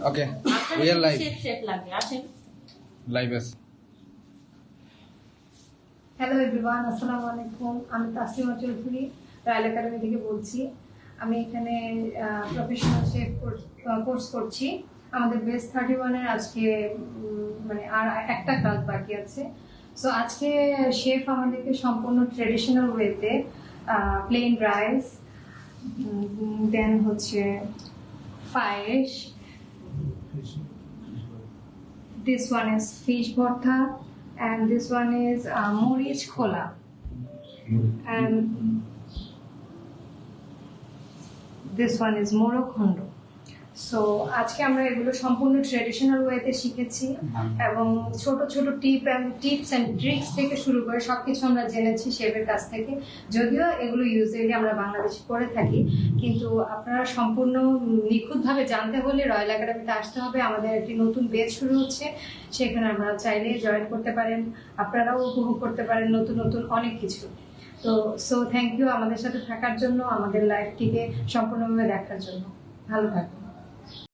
Okay we are live live আছে। Hello everyone, আসসালামু আলাইকুম। আমি তাসলিমা চৌধুরী রয়্যাল একাডেমি থেকে বলছি। আমি এখানে প্রফেশনাল শেফ কোর্স করছি। আমাদের বেস 31-এর আজকে মানে আর একটা ক্লাস বাকি আছে। সো আজকে শেফ আমাদেরকে সম্পূর্ণ ট্রেডিশনাল ওয়েতে প্লেন রাইস, দেন হচ্ছে পায়েস, this one is fish bharta, and this one is morich khola, and this one is moro khondo. So আজকে আমরা এগুলো সম্পূর্ণ ট্রেডিশনাল ওয়েতে শিখেছি এবং ছোট ছোট টিপস অ্যান্ড ট্রিক্স থেকে শুরু করে সবকিছু আমরা জেনেছি শেফের কাছ থেকে। যদিও এগুলো ইউজুয়ালি আমরা বাংলাদেশে করে থাকি, কিন্তু আপনারা সম্পূর্ণ নিখুঁতভাবে জানতে হলে রয়্যাল একাডেমিতে আসতে হবে। আমাদের একটি নতুন বেচ শুরু হচ্ছে, সেখানে আপনারা চাইলে জয়েন করতে পারেন, আপনারাও উপভোগ করতে পারেন নতুন নতুন অনেক কিছু। তো থ্যাংক ইউ আমাদের সাথে থাকার জন্য, আমাদের লাইফটিকে সম্পূর্ণভাবে দেখার জন্য। ভালো থাকুন।